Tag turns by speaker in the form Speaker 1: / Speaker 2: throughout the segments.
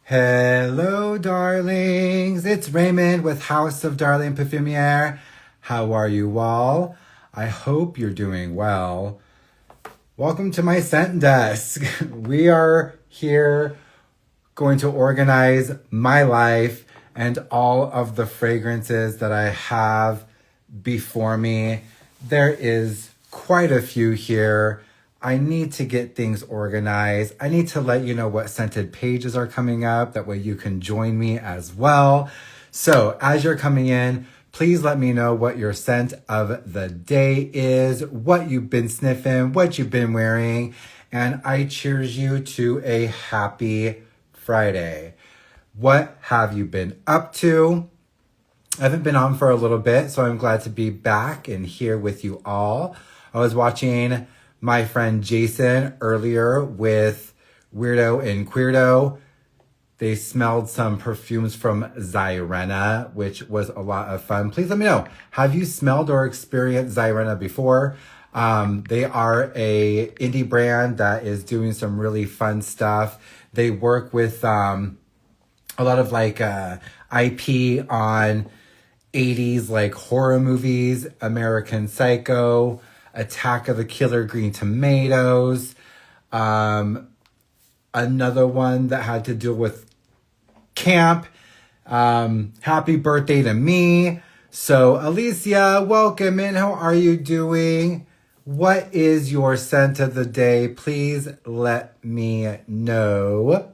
Speaker 1: Hello, darlings. It's Raymond with House of Darling Parfumerie. How are you all? I hope you're doing well. Welcome to my scent desk. We are here going to organize my life and all of the fragrances that I have before me. There is quite a few here. I need to get things organized. I need to let you know what ScentedPages are coming up. That way you can join me as well. So as you're coming in, please let me know what your scent of the day is, what you've been sniffing, what you've been wearing, and I cheers you to a happy Friday. What have you been up to? I haven't been on for a little bit, so I'm glad to be back and here with you all. I was watching my friend Jason earlier with Weirdo and Queerdo. They smelled some perfumes from Xyrena, which was a lot of fun. Please let me know, have you smelled or experienced Xyrena before? They are a indie brand that is doing some really fun stuff. They work with a lot of like IP on 80s like horror movies, American Psycho, Attack of the Killer Green Tomatoes, another one that had to do with camp, Happy Birthday to Me. So Alicia, welcome in. How are you doing? What is your scent of the day? Please let me know.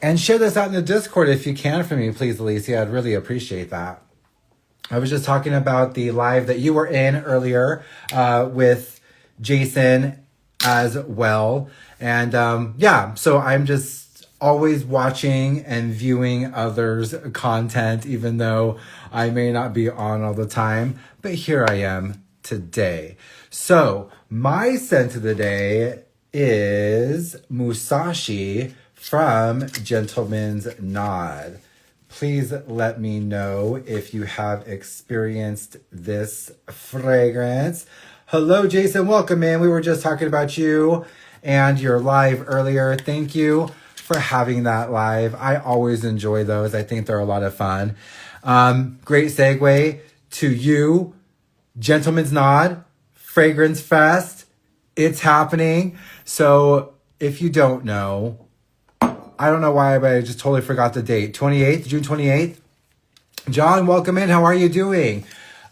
Speaker 1: And share this out in the Discord if you can for me, please, Alicia. I'd really appreciate that. I was just talking about the live that you were in earlier with Jason as well. And so I'm just always watching and viewing others' content, even though I may not be on all the time. But here I am today. So my scent of the day is Musashi from Gentleman's Nod. Please let me know if you have experienced this fragrance. Hello, Jason. Welcome in. We were just talking about you and your live earlier. Thank you for having that live. I always enjoy those. I think they're a lot of fun. Great segue to you. Gentleman's Nod, Fragrance Fest. It's happening. So if you don't know, I don't know why, but I just totally forgot the date. June 28th. John, welcome in. How are you doing?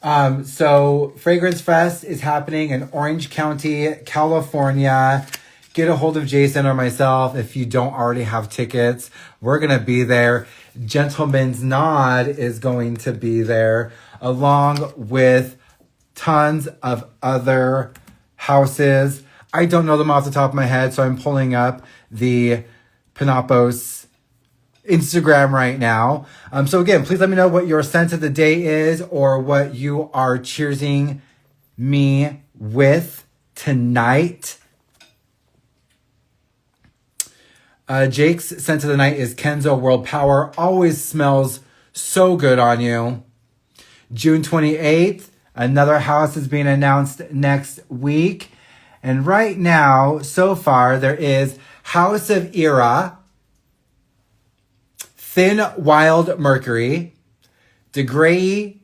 Speaker 1: So Fragrance Fest is happening in Orange County, California. Get a hold of Jason or myself if you don't already have tickets. We're going to be there. Gentleman's Nod is going to be there along with tons of other houses. I don't know them off the top of my head, so I'm pulling up the Panopos Instagram right now. So again, please let me know what your scent of the day is or what you are cheersing me with tonight. Jake's scent of the night is Kenzo World Power. Always smells so good on you. June 28th, another house is being announced next week. And right now, so far, there is House of Era, Thin Wild Mercury, D.Grayi,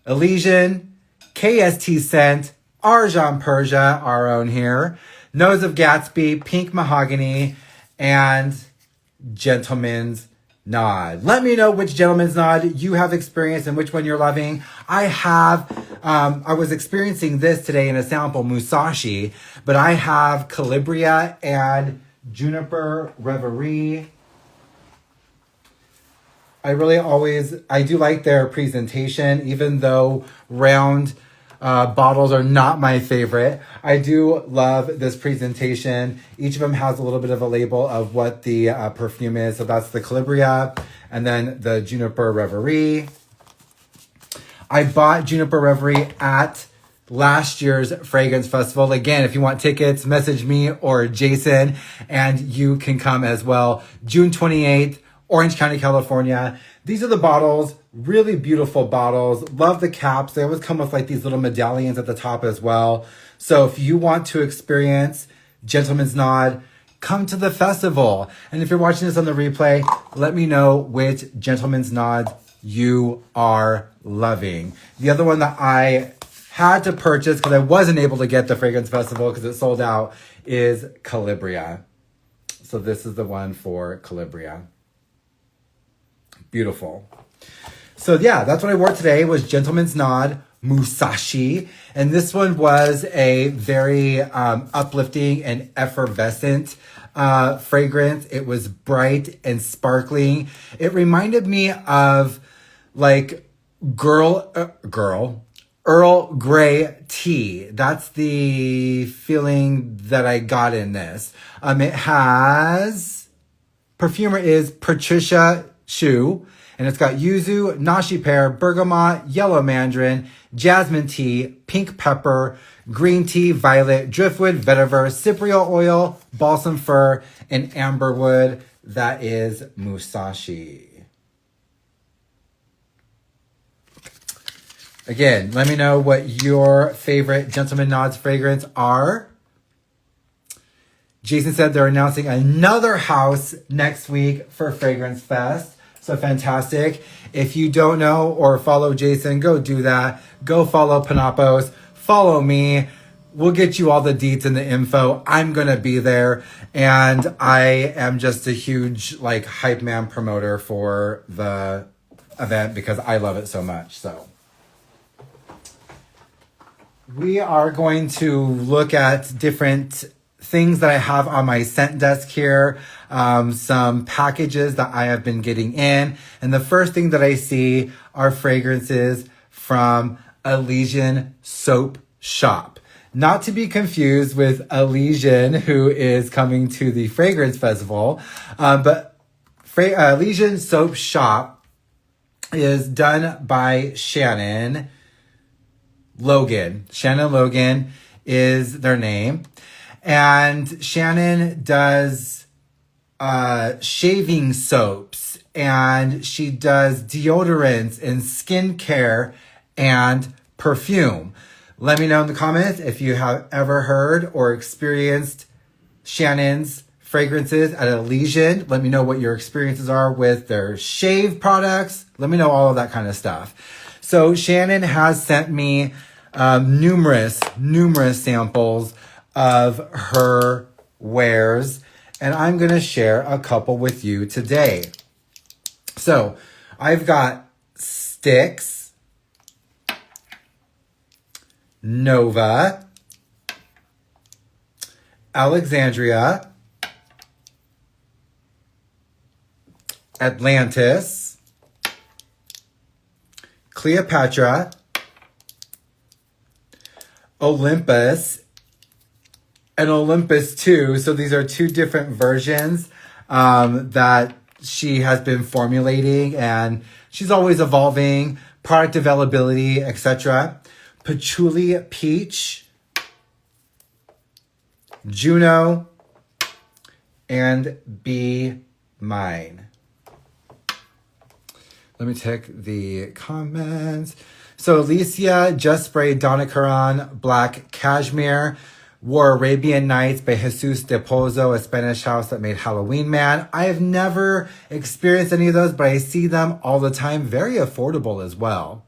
Speaker 1: Elysian, KST Scent, Arjan Persia, our own here, Nose of Gatsby, Pink Mahogany, and Gentleman's Nod. Let me know which Gentleman's Nod you have experienced and which one you're loving. I was experiencing this today in a sample, Musashi, but I have Calabria and Juniper Reverie. I do like their presentation, even though round bottles are not my favorite. I do love this presentation. Each of them has a little bit of a label of what the perfume is. So that's the Calabria and then the Juniper Reverie. I bought Juniper Reverie at last year's Fragrance Festival. Again, if you want tickets, message me or Jason and you can come as well. June 28th, Orange County, California. These are the bottles, really beautiful bottles. Love the caps. They always come with like these little medallions at the top as well. So if you want to experience Gentleman's Nod, come to the festival. And if you're watching this on the replay, let me know which Gentleman's Nod you are loving. The other one that I had to purchase because I wasn't able to get the Fragrance Festival because it sold out is Calabria. So this is the one for Calabria. Beautiful. So yeah, that's what I wore today was Gentleman's Nod Musashi. And this one was a very uplifting and effervescent fragrance. It was bright and sparkling. It reminded me of like Earl Grey tea. That's the feeling that I got in this. It has, perfumer is Patricia Shu, and it's got yuzu, nashi pear, bergamot, yellow mandarin, jasmine tea, pink pepper, green tea, violet, driftwood, vetiver, cypriol oil, balsam fir, and amberwood. That is Musashi. Again, let me know what your favorite Gentleman Nods fragrance are. Jason said they're announcing another house next week for Fragrance Fest. So fantastic. If you don't know or follow Jason, go do that. Go follow Panopos. Follow me. We'll get you all the deets and the info. I'm going to be there. And I am just a huge like hype man promoter for the event because I love it so much. So we are going to look at different things that I have on my scent desk here. Some packages that I have been getting in. And the first thing that I see are fragrances from Elysian Soap Shop. Not to be confused with Elysian, who is coming to the Fragrance Festival. But Elysian Soap Shop is done by Shannon Logan. Shannon Logan is their name. And Shannon does shaving soaps, and she does deodorants and skincare and perfume. Let me know in the comments if you have ever heard or experienced Shannon's fragrances at Elysian. Let me know what your experiences are with their shave products. Let me know all of that kind of stuff. So Shannon has sent me numerous samples of her wares, and I'm going to share a couple with you today. So I've got Styx, Nova, Alexandria, Atlantis, Cleopatra, Olympus, and Olympus 2. So these are two different versions that she has been formulating, and she's always evolving, product availability, etc. Patchouli Peach, Juno, and Be Mine. Let me check the comments. So Alicia just sprayed Donna Karan Black Cashmere, wore Arabian Nights by Jesus de Pozo, a Spanish house that made Halloween Man. I have never experienced any of those, but I see them all the time. Very affordable as well.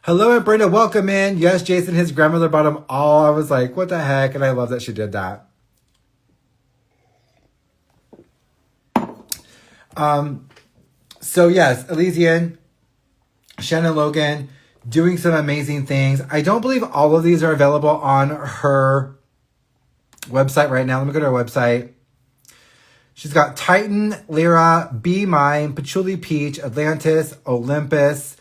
Speaker 1: Hello, and Brenda, welcome in. Yes, Jason, his grandmother bought them all. I was like, what the heck? And I love that she did that. So yes, Elysian, Shannon Logan, doing some amazing things. I don't believe all of these are available on her website right now. Let me go to her website. She's got Titan, Lyra, Be Mine, Patchouli Peach, Atlantis, Olympus,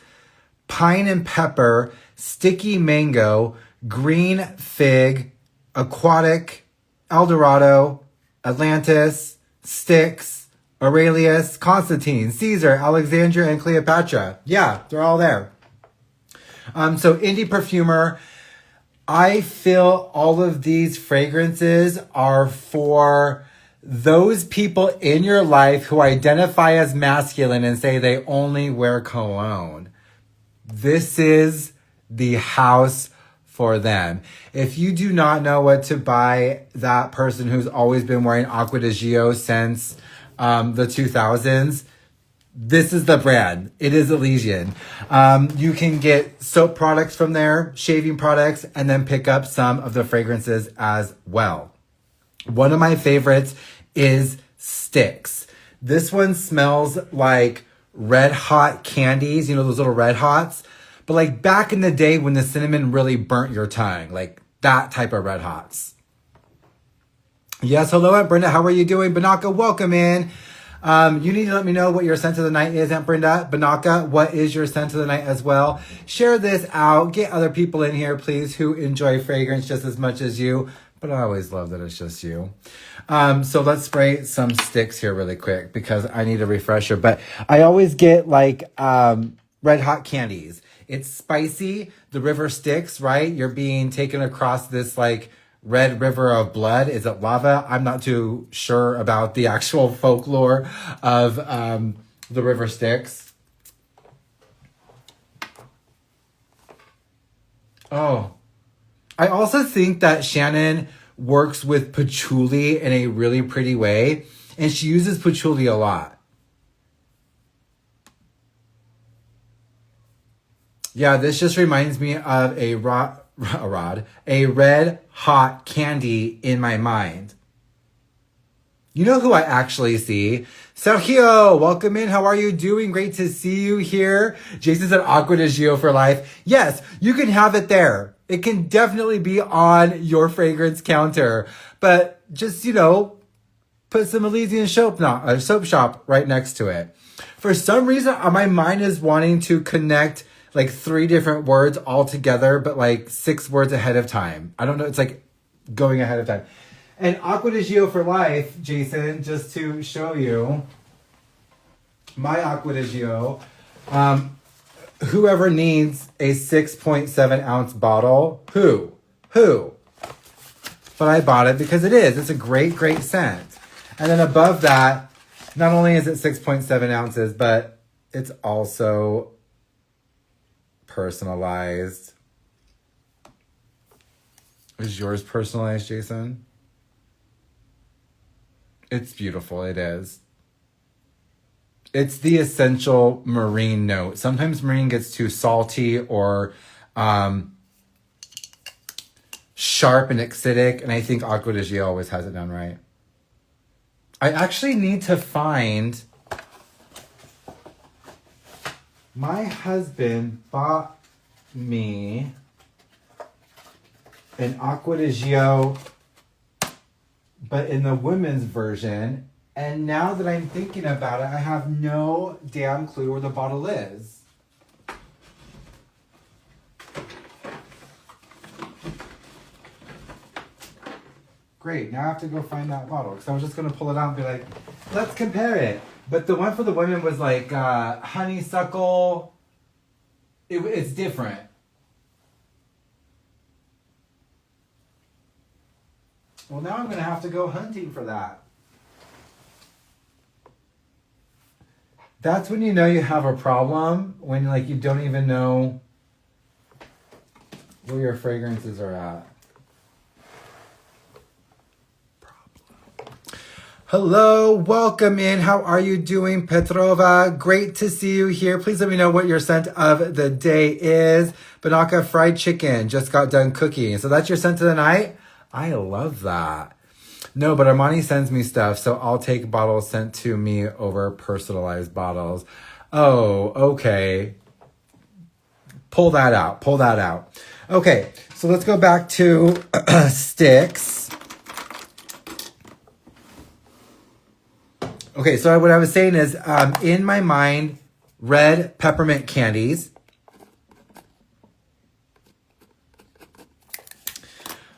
Speaker 1: Pine and Pepper, Sticky Mango, Green Fig, Aquatic, Eldorado, Atlantis, Styx, Aurelius, Constantine, Caesar, Alexandria, and Cleopatra. Yeah, they're all there. So indie perfumer, I feel all of these fragrances are for those people in your life who identify as masculine and say they only wear cologne. This is the house for them. If you do not know what to buy that person who's always been wearing Acqua di Gio since the 2000s, this is the brand. It is Elysian. You can get soap products from there, shaving products, and then pick up some of the fragrances as well. One of my favorites is Styx. This one smells like red hot candies, you know, those little red hots. But like back in the day when the cinnamon really burnt your tongue, like that type of red hots. Yes, hello, Aunt Brenda. How are you doing? Banaka, welcome in. You need to let me know what your scent of the night is, Aunt Brenda. Banaka, what is your scent of the night as well? Share this out. Get other people in here, please, who enjoy fragrance just as much as you. But I always love that it's just you. So let's spray some Styx here really quick because I need a refresher. But I always get like red hot candies. It's spicy. The river Styx, right? You're being taken across this like red river of blood. Is it lava? I'm not too sure about the actual folklore of the river Styx. Oh, I also think that Shannon works with patchouli in a really pretty way, and she uses patchouli a lot. Yeah, this just reminds me of a red hot candy in my mind. You know who I actually see? Sergio, welcome in. How are you doing? Great to see you here. Jason said Acqua di Gio for life. Yes, you can have it there. It can definitely be on your fragrance counter. But just, you know, put some Elysian soap shop right next to it. For some reason, my mind is wanting to connect like 3 different words all together, but like 6 words ahead of time. I don't know. It's like going ahead of time. And Acqua di Gio for life, Jason, just to show you my Acqua di Gio. Whoever needs a 6.7 ounce bottle, who? But I bought it because it's a great, great scent. And then above that, not only is it 6.7 ounces, but it's also personalized. Is yours personalized, Jason? It's beautiful. It is. It's the essential marine note. Sometimes marine gets too salty or sharp and acidic, and I think Acqua di Gio always has it done right. I actually need to find... My husband bought me an Acqua di Gio, but in the women's version. And now that I'm thinking about it, I have no damn clue where the bottle is. Great, now I have to go find that bottle. Because I was just going to pull it out and be like, let's compare it. But the one for the women was like honeysuckle. It's different. Well, now I'm going to have to go hunting for that. That's when you know you have a problem, when like you don't even know where your fragrances are at. Hello, welcome in. How are you doing, Petrova? Great to see you here. Please let me know what your scent of the day is. Banaka fried chicken, just got done cooking. So that's your scent of the night? I love that. No, but Armani sends me stuff, so I'll take bottles sent to me over personalized bottles. Oh, okay. Pull that out. Okay, so let's go back to Styx. Okay, so what I was saying is, in my mind, red peppermint candies.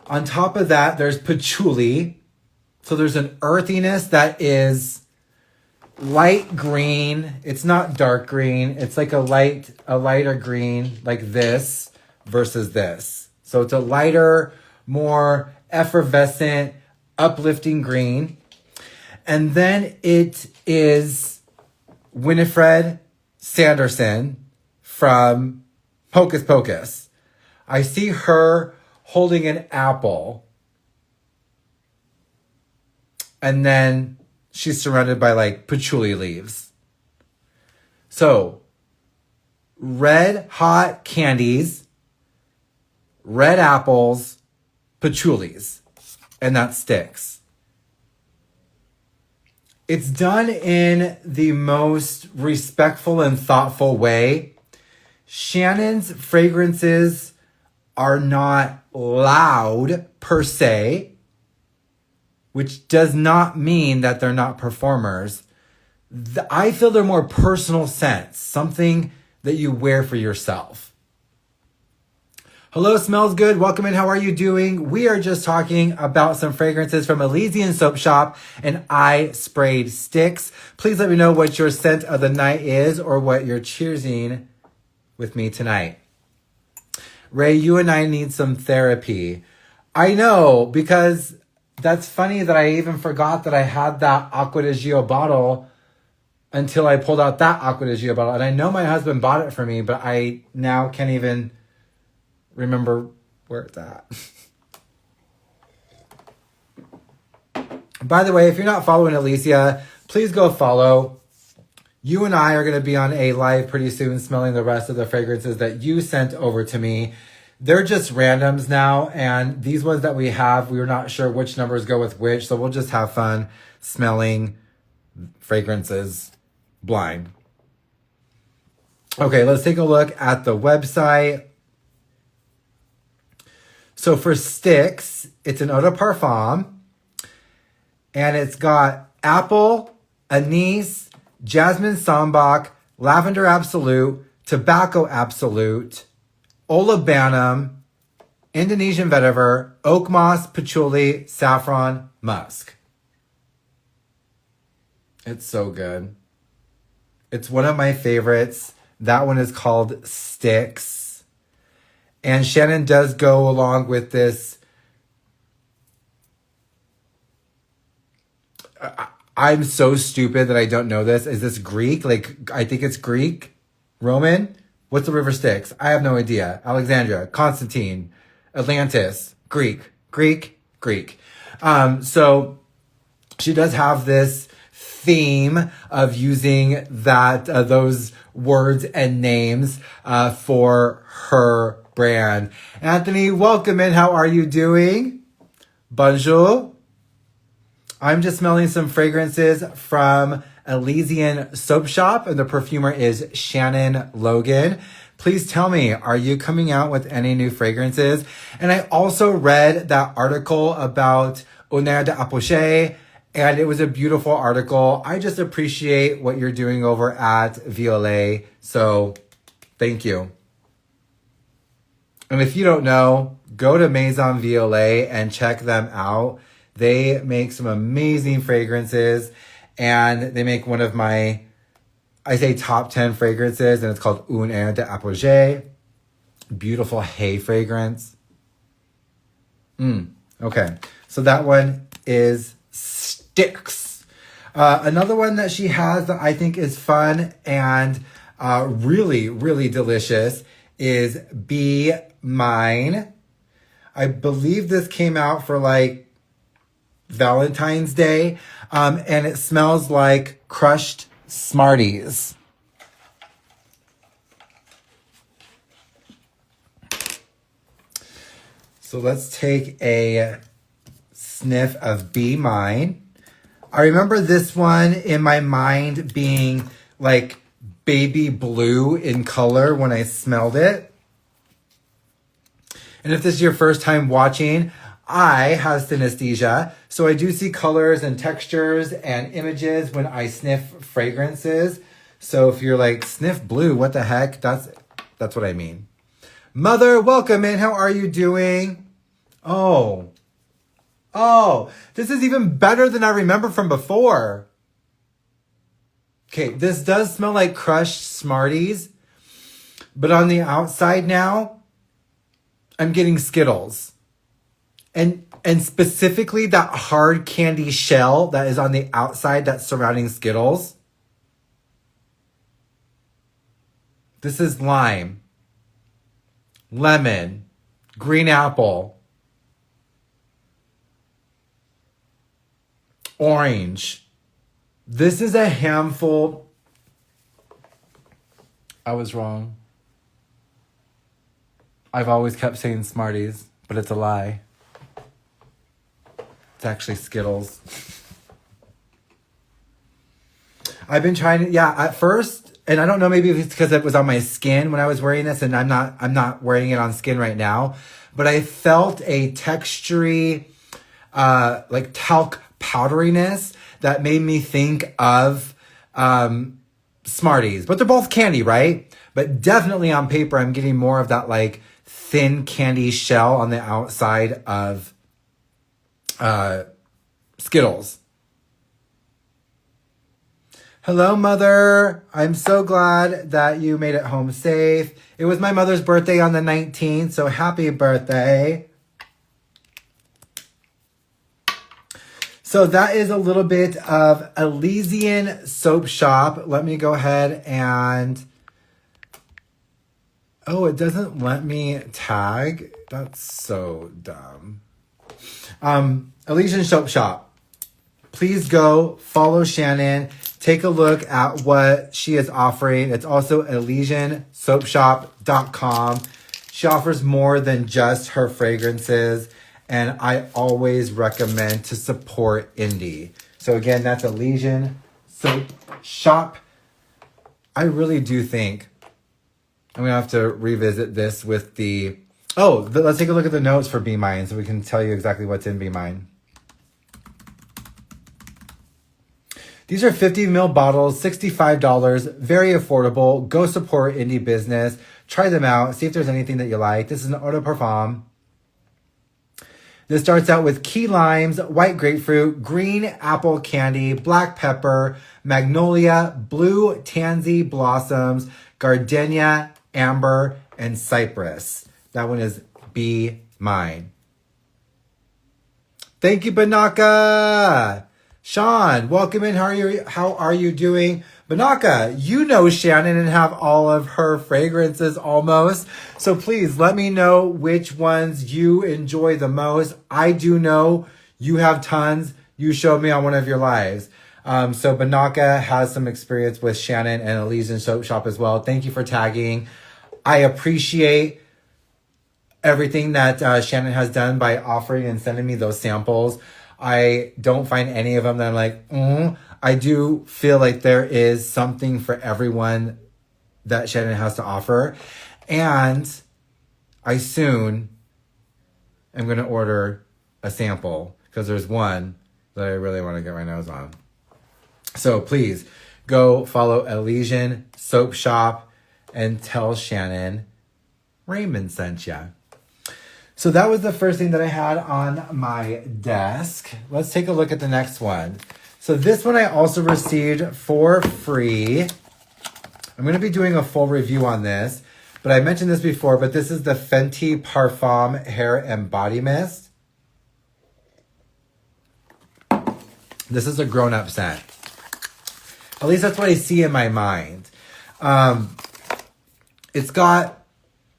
Speaker 1: On top of that, there's patchouli. So there's an earthiness that is light green. It's not dark green. It's like a lighter green, like this versus this. So it's a lighter, more effervescent, uplifting green. And then it is Winifred Sanderson from Hocus Pocus. I see her holding an apple. And then she's surrounded by like patchouli leaves. So, red hot candies, red apples, patchoulis, and that Styx. It's done in the most respectful and thoughtful way. Shannon's fragrances are not loud per se, which does not mean that they're not performers. I feel they're more personal scents, something that you wear for yourself. Hello, smells good. Welcome in. How are you doing? We are just talking about some fragrances from Elysian Soap Shop, and I sprayed Styx. Please let me know what your scent of the night is or what you're cheersing with me tonight. Ray, you and I need some therapy. I know, because that's funny that I even forgot that I had that Acqua di Gio bottle until I pulled out that Acqua di Gio bottle. And I know my husband bought it for me, but I now can't even remember where it's at. By the way, if you're not following Alicia, please go follow. You and I are going to be on a live pretty soon smelling the rest of the fragrances that you sent over to me. They're just randoms now, and these ones that we have, we were not sure which numbers go with which, so we'll just have fun smelling fragrances blind. Okay, let's take a look at the website. So for Styx, it's an eau de parfum, and it's got apple, anise, jasmine sambac, lavender absolute, tobacco absolute, olibanum, Indonesian vetiver, oak moss, patchouli, saffron, musk. It's so good. It's one of my favorites. That one is called Styx. And Shannon does go along with this. I'm so stupid that I don't know this. Is this Greek? Like, I think it's Greek. Roman? What's the river Styx? I have no idea. Alexandria, Constantine, Atlantis, Greek. So she does have this theme of using that those words and names for her brand. Anthony, welcome in. How are you doing? Bonjour. I'm just smelling some fragrances from Elysian Soap Shop, and the perfumer is Shannon Logan. Please tell me, are you coming out with any new fragrances? And I also read that article about Honneur d'Approcher, and it was a beautiful article. I just appreciate what you're doing over at Violet, so thank you. And if you don't know, go to Maison Violet and check them out. They make some amazing fragrances, and they make one of my, I say top 10 fragrances, and it's called Honneur d'Approcher. Beautiful hay fragrance. Okay, so that one is Styx. Another one that she has that I think is fun and really, really delicious is Be Mine. I believe this came out for like Valentine's Day, and it smells like crushed Smarties. So let's take a sniff of Be Mine. I remember this one in my mind being like baby blue in color when I smelled it. And if this is your first time watching, I have synesthesia, so I do see colors and textures and images when I sniff fragrances. So if you're like, sniff blue, what the heck? That's what I mean. Mother, welcome in. How are you doing? Oh, this is even better than I remember from before. Okay, this does smell like crushed Smarties, but on the outside now, I'm getting Skittles. And specifically that hard candy shell that is on the outside that's surrounding Skittles. This is lime, lemon, green apple, orange. This is a handful. I was wrong. I've always kept saying Smarties, but it's a lie. It's actually Skittles. I've been trying to, at first, and I don't know, maybe it's because it was on my skin when I was wearing this, and I'm not wearing it on skin right now, but I felt a textury, like talc powderiness that made me think of Smarties. But they're both candy, right? But definitely on paper, I'm getting more of that like thin candy shell on the outside of Skittles. Hello, Mother. I'm so glad that you made it home safe. It was my mother's birthday on the 19th, so happy birthday. So that is a little bit of Elysian Soap Shop. Let me go ahead and... Oh, it doesn't let me tag. That's so dumb. Elysian Soap Shop. Please go follow Shannon. Take a look at what she is offering. It's also ElysianSoapShop.com. She offers more than just her fragrances. And I always recommend to support indie. So again, that's Elysian Soap Shop. I really do think I'm going to have to revisit this with the... Oh, let's take a look at the notes for Be Mine so we can tell you exactly what's in Be Mine. These are 50 ml bottles, $65, very affordable. Go support indie business. Try them out. See if there's anything that you like. This is an eau de parfum. This starts out with key limes, white grapefruit, green apple candy, black pepper, magnolia, blue tansy blossoms, gardenia, amber, and cypress. That one is Be Mine. Thank you, Banaka. Sean, welcome in. How are you doing? Banaka, you know Shannon and have all of her fragrances almost. So please let me know which ones you enjoy the most. I do know you have tons. You showed me on one of your lives. So Banaka has some experience with Shannon and Elysian Soap Shop as well. Thank you for tagging. I appreciate everything that Shannon has done by offering and sending me those samples. I don't find any of them that I'm like, I do feel like there is something for everyone that Shannon has to offer. And I soon am going to order a sample because there's one that I really want to get my nose on. So please go follow Elysian Soap Shop and tell Shannon Raymond sent ya. So that was the first thing that I had on my desk. Let's take a look at the next one. So this one I also received for free. I'm going to be doing a full review on this, but I mentioned this before, but this is the Fenty Parfum Hair and Body Mist. This is a grown-up scent. At least that's what I see in my mind. It's got...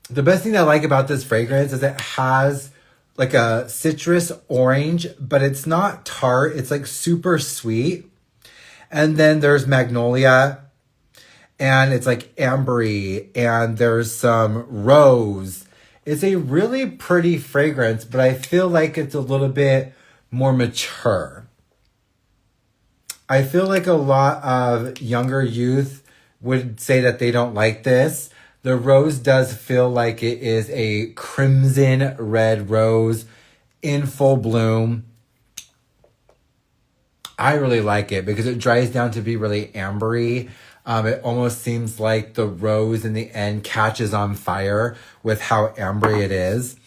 Speaker 1: The best thing I like about this fragrance is it has like a citrus orange, but it's not tart. It's like super sweet. And then there's magnolia and it's like ambery and there's some rose. It's a really pretty fragrance, but I feel like it's a little bit more mature. I feel like a lot of younger youth would say that they don't like this. The rose does feel like it is a crimson red rose in full bloom. I really like it because it dries down to be really ambery. It almost seems like the rose in the end catches on fire with how ambery it is.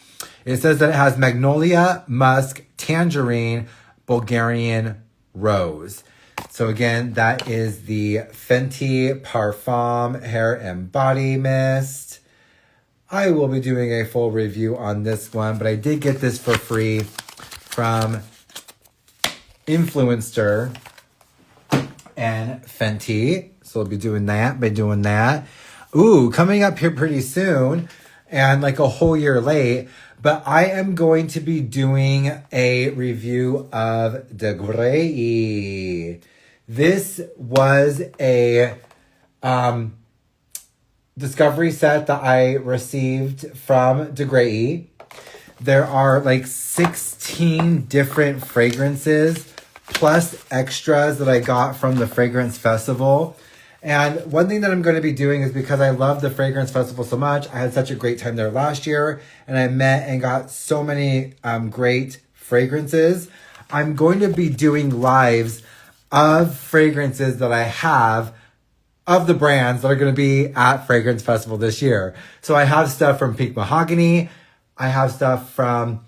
Speaker 1: It says that it has magnolia, musk, tangerine, Bulgarian rose. So again, that is the Fenty Parfum Hair and Body Mist. I will be doing a full review on this one, but I did get this for free from Influenster and Fenty. So I'll be doing that, Ooh, coming up here pretty soon, and like a whole year late. But I am going to be doing a review of D.Grayi. This was a discovery set that I received from D.Grayi. There are like 16 different fragrances plus extras that I got from the Fragrance Festival. And one thing that I'm going to be doing is because I love the Fragrance Festival so much, I had such a great time there last year, and I met and got so many great fragrances. I'm going to be doing lives of fragrances that I have of the brands that are going to be at Fragrance Festival this year. So I have stuff from Pink Mahogany. I have stuff from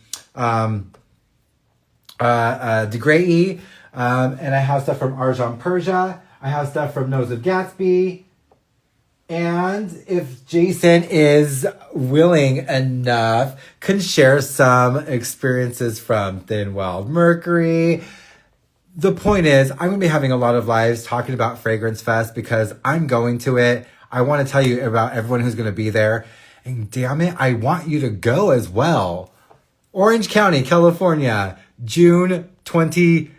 Speaker 1: D.Grayi, and I have stuff from Arjan Persia. I have stuff from Nose of Gatsby. And if Jason is willing enough, can share some experiences from Thin Wild Mercury. The point is, I'm going to be having a lot of lives talking about Fragrance Fest because I'm going to it. I want to tell you about everyone who's going to be there. And damn it, I want you to go as well. Orange County, California, June 28th,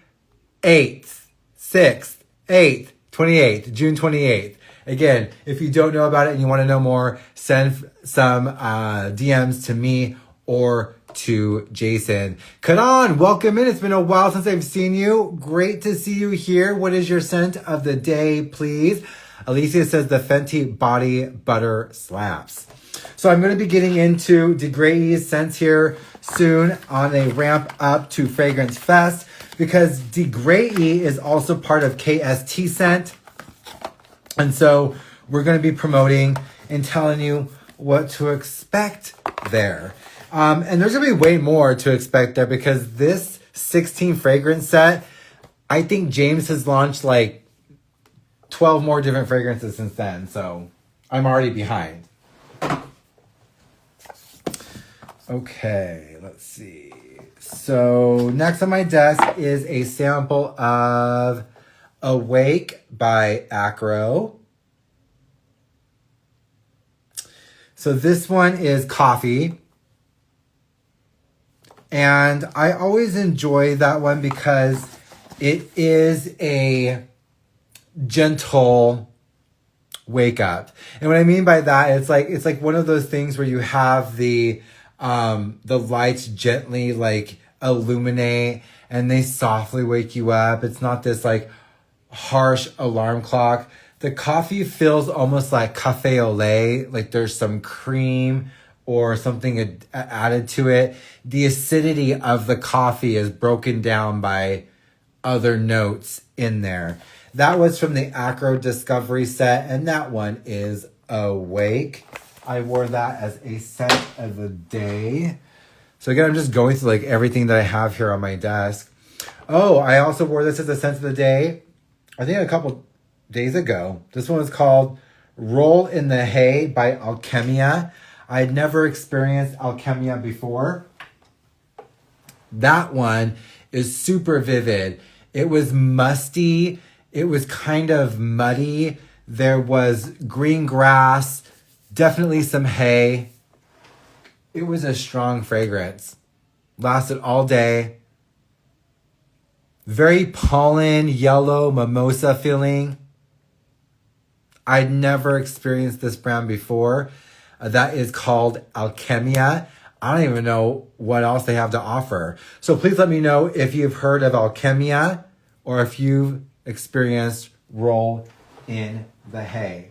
Speaker 1: 6th, 8th, 28th, June 28th. Again, if you don't know about it and you want to know more, send some DMs to me or to Jason. Karan, welcome in. It's been a while since I've seen you. Great to see you here. What is your scent of the day, please? Alicia says the Fenty Body Butter slaps. So I'm going to be getting into D.Grayi's scents here soon on a ramp up to Fragrance Fest because D.Grayi is also part of KST Scent. And so we're going to be promoting and telling you what to expect there. And there's going to be way more to expect there because this 16 fragrance set, I think James has launched like 12 more different fragrances since then. So I'm already behind. Okay, let's see. So next on my desk is a sample of Awake by Akro. So this one is coffee. And I always enjoy that one because it is a gentle wake up. And what I mean by that, it's like one of those things where you have the lights gently like illuminate and they softly wake you up. It's not this like harsh alarm clock. The coffee feels almost like cafe au lait, like there's some cream or something added to it. The acidity of the coffee is broken down by other notes in there. That was from the Akro Discovery Set, and that one is Awake. I wore that as a scent of the day. So again, I'm just going through like everything that I have here on my desk. Oh, I also wore this as a scent of the day, I think a couple days ago. This one was called Roll in the Hay by Alkemia. I had never experienced Alkemia before. That one is super vivid. It was musty. It was kind of muddy. There was green grass, definitely some hay. It was a strong fragrance. Lasted all day. Very pollen, yellow, mimosa feeling. I'd never experienced this brand before. That is called Alkemia. I don't even know what else they have to offer. So please let me know if you've heard of Alkemia or if you've experienced Roll in the Hay.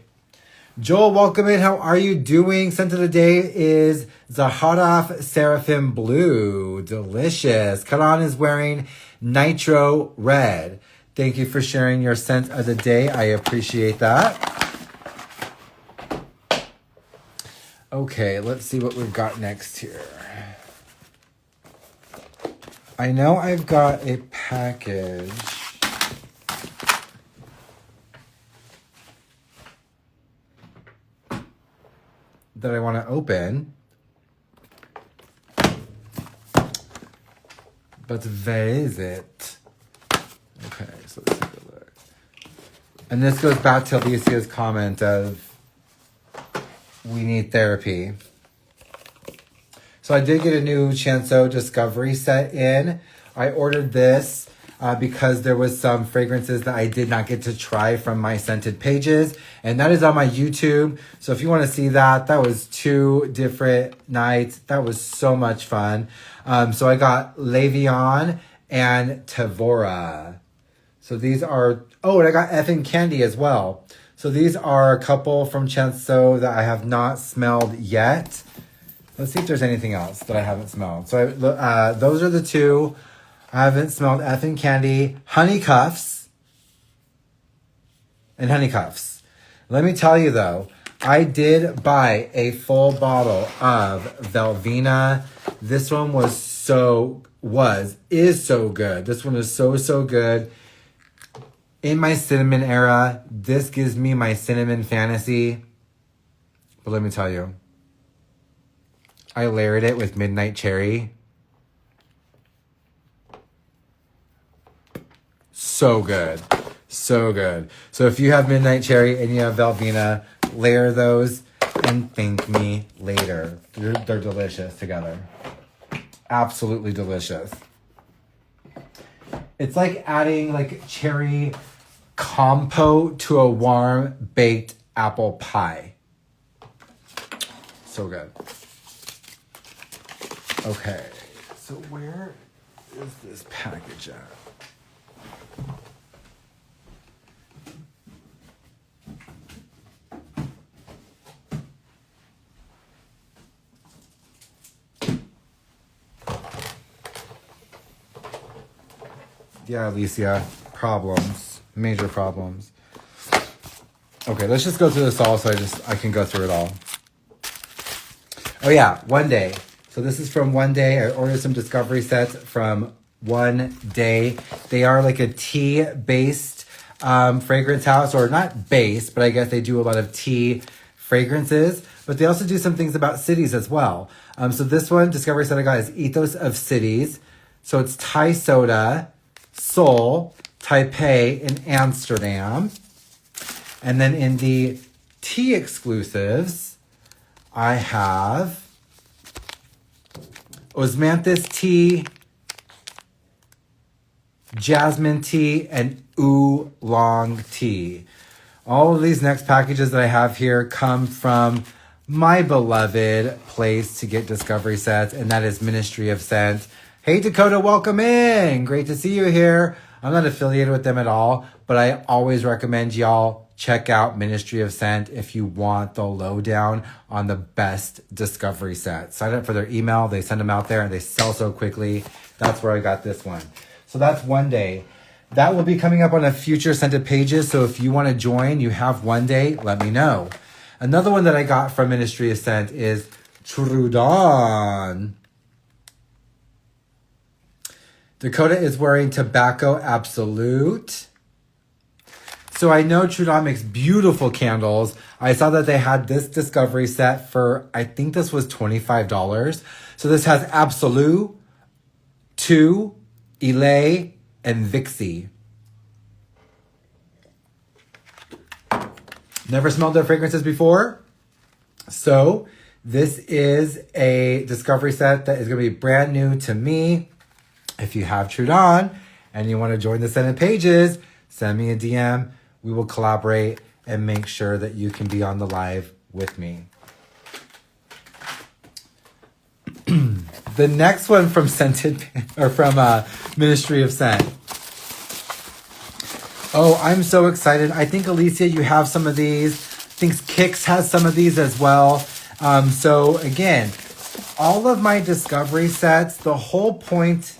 Speaker 1: Joel, welcome in. How are you doing? Scent of the day is Zaharov Seraphim Blue. Delicious. Karan is wearing Nitro Red. Thank you for sharing your scent of the day. I appreciate that. Okay, let's see what we've got next here. I know I've got a package. That I want to open. But where is it? Okay, so let's take a look. And this goes back to Alicia's comment of we need therapy. So I did get a new Chanceux Discovery Set in. I ordered this because there was some fragrances that I did not get to try from my ScentedPages. And that is on my YouTube. So if you want to see that, that was 2 different nights. That was so much fun. So I got Levion and Tavora. So these are... Oh, and I got Effin' Candy as well. So these are a couple from Chanceux that I have not smelled yet. Let's see if there's anything else that I haven't smelled. So those are the 2. I haven't smelled Effin' Candy, Honeycuffs, and Honeycuffs. Let me tell you though, I did buy a full bottle of Velvina. This one is so good. This one is so good. In my cinnamon era, this gives me my cinnamon fantasy. But let me tell you, I layered it with Midnight Cherry. So good. So good. So if you have Midnight Cherry and you have Velvina, layer those and thank me later. They're delicious together. Absolutely delicious. It's like adding like cherry compote to a warm baked apple pie. So good. Okay, so where is this package at? Yeah, Alicia, problems, major problems. Okay, let's just go through this all so I can go through it all. Oh yeah, One Day. So this is from One Day. I ordered some Discovery sets from One Day. They are like a tea-based fragrance house, or not based, but I guess they do a lot of tea fragrances. But they also do some things about cities as well. So this one, Discovery Set I got is Ethos of Cities. So it's Thai Soda, Seoul, Taipei, and Amsterdam. And then in the tea exclusives, I have Osmanthus tea, jasmine tea, and oolong tea. All of these next packages that I have here come from my beloved place to get Discovery sets, and that is Ministry of Scent. Hey Dakota, welcome in. Great to see you here. I'm not affiliated with them at all, but I always recommend y'all check out Ministry of Scent if you want the lowdown on the best Discovery set. Sign up for their email. They send them out there and they sell so quickly. That's where I got this one. So that's One Day. That will be coming up on a future ScentedPages. So if you want to join, you have One Day, let me know. Another one that I got from Ministry of Scent is Trvdon. Dakota is wearing Tobacco Absolute. So I know Trvdon makes beautiful candles. I saw that they had this Discovery set for, I think this was $25. So this has Absolute, 2, Elay, and Vixie. Never smelled their fragrances before. So this is a Discovery set that is going to be brand new to me. If you have Trvdon and you want to join the ScentedPages, send me a DM. We will collaborate and make sure that you can be on the live with me. The next one from Ministry of Scent. Oh, I'm so excited. I think, Alicia, you have some of these. I think Kix has some of these as well. So again, all of my Discovery sets, the whole point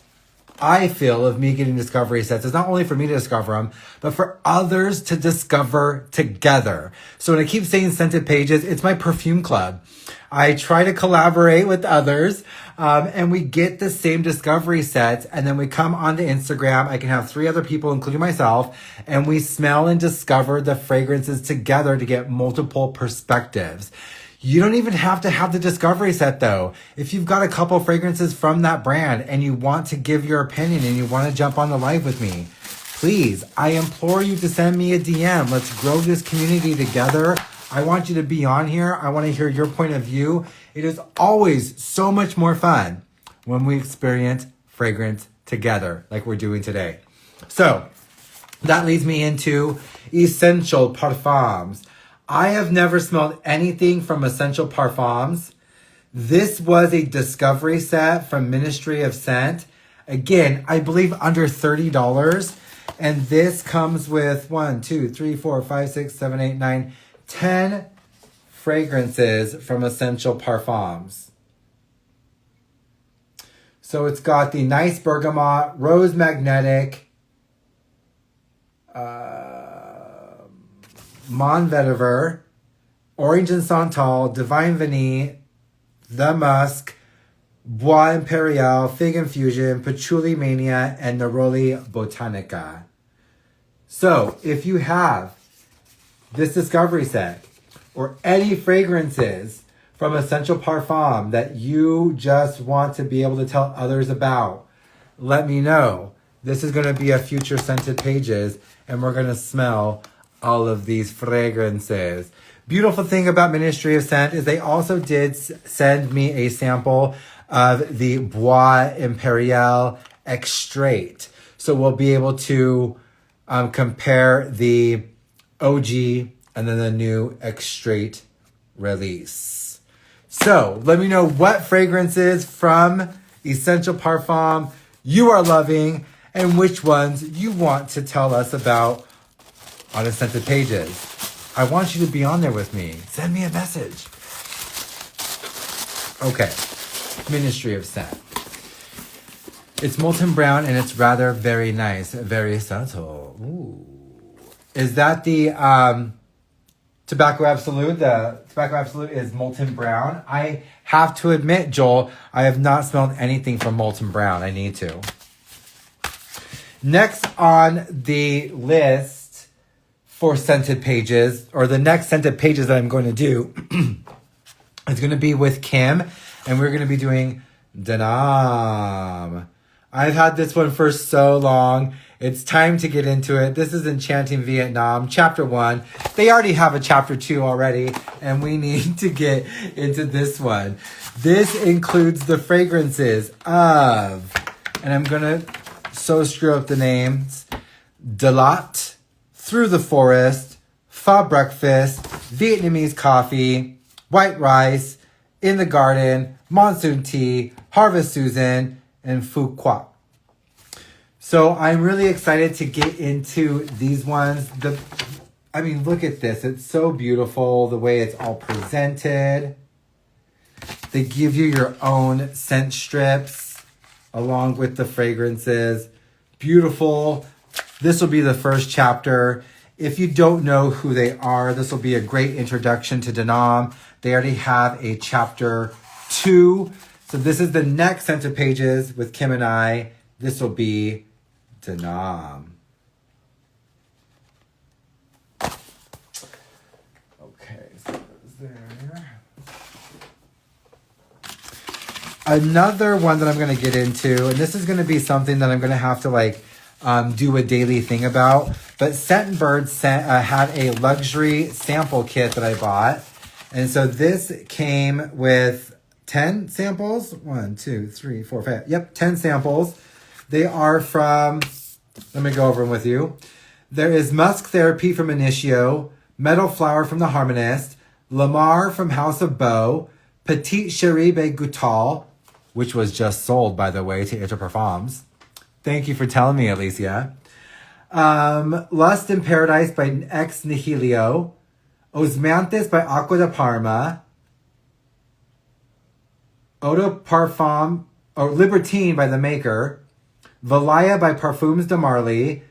Speaker 1: I feel of me getting Discovery sets is not only for me to discover them, but for others to discover together. So when I keep saying ScentedPages, it's my perfume club. I try to collaborate with others, and we get the same Discovery sets, and then we come onto Instagram. I can have 3 other people, including myself, and we smell and discover the fragrances together to get multiple perspectives. You don't even have to have the Discovery set though. If you've got a couple fragrances from that brand and you want to give your opinion and you want to jump on the live with me, please, I implore you to send me a DM. Let's grow this community together. I want you to be on here. I want to hear your point of view. It is always so much more fun when we experience fragrance together like we're doing today. So that leads me into Essential Parfums. I have never smelled anything from Essential Parfums. This was a discovery set from Ministry of Scent. Again, I believe under $30. And this comes with 1, 2, 3, 4, 5, 6, 7, 8, 9, 10 fragrances from Essential Parfums. So it's got the Nice Bergamot, Rose Magnetic, Mon Vetiver, Orange and Santal, Divine Vanille, The Musk, Bois Imperial, Fig Infusion, Patchouli Mania, and Neroli Botanica. So if you have this discovery set or any fragrances from Essential Parfum that you just want to be able to tell others about, let me know. This is going to be a future Scented Pages, and we're going to smell all of these fragrances. Beautiful thing about Ministry of Scent is they also did send me a sample of the Bois Imperial Extrait. So we'll be able to compare the OG and then the new Extrait release. So let me know what fragrances from Essential Parfum you are loving and which ones you want to tell us about on the Scented Pages. I want you to be on there with me. Send me a message. Okay. Ministry of Scent. It's molten brown and it's rather very nice. Very subtle. Ooh. Is that the Tobacco Absolute? The Tobacco Absolute is molten brown. I have to admit, Joel, I have not smelled anything from molten brown. I need to. Next on the list for Scented Pages, or the next Scented Pages that I'm going to do, is going to be with Kim, and we're going to be doing Denim. I've had this one for so long. It's time to get into it. This is Enchanting Vietnam, Chapter 1. They already have a Chapter 2 already, and we need to get into this one. This includes the fragrances of, and I'm going to so screw up the names, Delat, Through the Forest, Fa Breakfast, Vietnamese Coffee, White Rice, In the Garden, Monsoon Tea, Harvest Susan, and Phu Quoc. So I'm really excited to get into these ones. I mean, look at this. It's so beautiful, the way it's all presented. They give you your own scent strips along with the fragrances. Beautiful. This will be the first chapter. If you don't know who they are, this will be a great introduction to Denim. They already have a Chapter 2. So this is the next Scented Pages with Kim and I. This will be Denim. Okay, so there's there. Another one that I'm going to get into, and this is going to be something that I'm going to have to do a daily thing about. But Scentbird had a luxury sample kit that I bought. And so this came with 10 samples. 1, 2, 3, 4, 5. Yep, 10 samples. They are from, let me go over them with you. There is Musk Therapy from Initio, Meadow Flower from The Harmonist, Lamar from House of Beau, Petite Chérie by Goutal, which was just sold, by the way, to Eau de Parfums. Thank you for telling me, Alicia. Lust in Paradise by Ex Nihilio, Osmanthus by Acqua de Parma, Eau de Parfum, or Libertine by The Maker, Valaya by Parfums de Marly,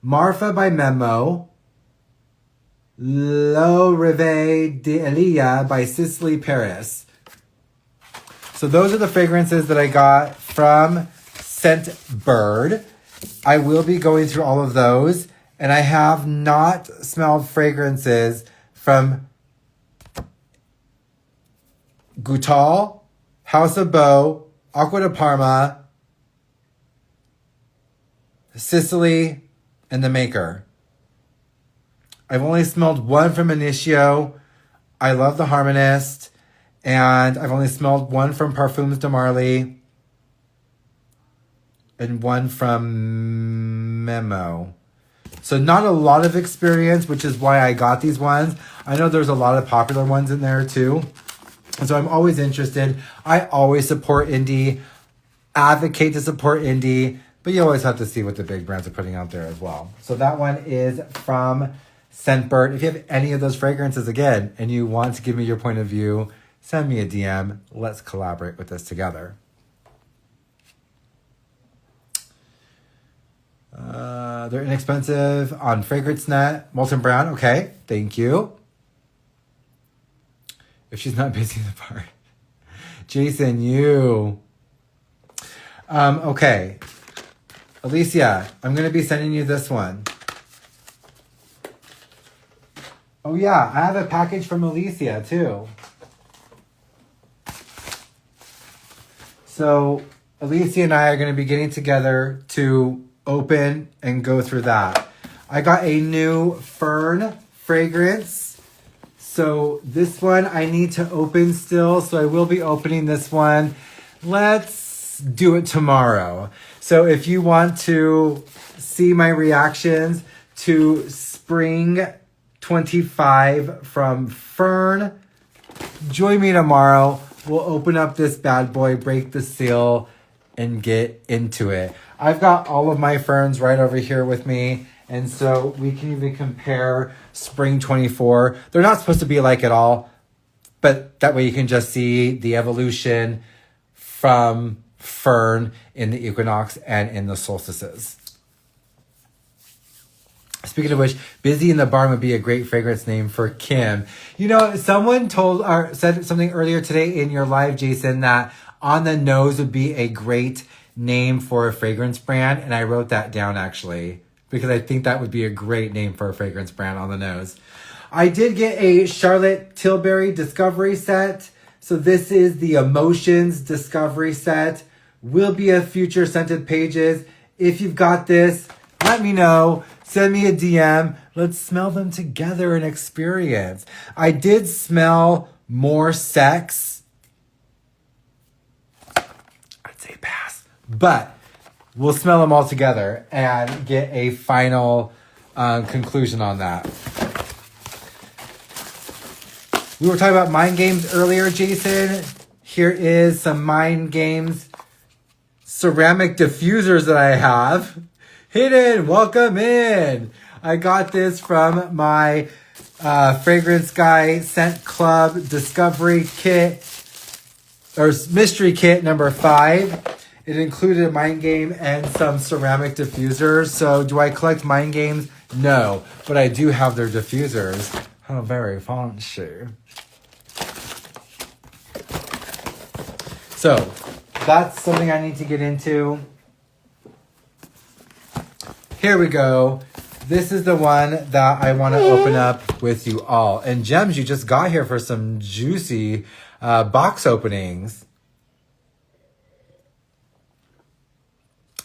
Speaker 1: Marfa by Memo, Le Rêve d'Elia by Cicely Paris. So those are the fragrances that I got from Scentbird. I will be going through all of those, and I have not smelled fragrances from Goutal, House of Beau, Acqua de Parma, Sicily, and The Maker. I've only smelled one from Initio. I love The Harmonist. And I've only smelled one from Parfums de Marly and one from Memo. So not a lot of experience, which is why I got these ones. I know there's a lot of popular ones in there too. And so I'm always interested. I always support indie, advocate to support indie, but you always have to see what the big brands are putting out there as well. So that one is from Scentbird. If you have any of those fragrances again, and you want to give me your point of view, send me a DM. Let's collaborate with this together. They're inexpensive on FragranceNet. Molten Brown. Okay, thank you. If she's not busy in the part. Jason, you. Okay. Alicia, I'm going to be sending you this one. Oh yeah, I have a package from Alicia too. So Alicia and I are going to be getting together to open and go through that. I got a new Ffern fragrance. So this one I need to open still. So I will be opening this one. Let's do it tomorrow. So if you want to see my reactions to Spring 25 from Ffern, join me tomorrow. We'll open up this bad boy, break the seal, and get into it. I've got all of my Fferns right over here with me. And so we can even compare Spring 24. They're not supposed to be alike at all, but that way you can just see the evolution from Ffern in the equinox and in the solstices. Speaking of which, Busy in the Barn would be a great fragrance name for Kim. You know, someone said something earlier today in your live, Jason, that On the Nose would be a great name for a fragrance brand. And I wrote that down actually, because I think that would be a great name for a fragrance brand, On the Nose. I did get a Charlotte Tilbury Discovery Set. So this is the Emotions Discovery Set. Will be a future Scented Pages. If you've got this, let me know. Send me a DM. Let's smell them together and experience. I did smell More Sex. I'd say pass. But we'll smell them all together and get a final conclusion on that. We were talking about mind games earlier, Jason. Here is some mind games ceramic diffusers that I have. Hidden, welcome in. I got this from my Fragrance Guy Scent Club Discovery Kit, or Mystery Kit number 5. It included a mind game and some ceramic diffusers. So do I collect mind games? No, but I do have their diffusers. Oh, very fancy. So that's something I need to get into. Here we go. This is the one that I want to open up with you all. And Gems, you just got here for some juicy box openings.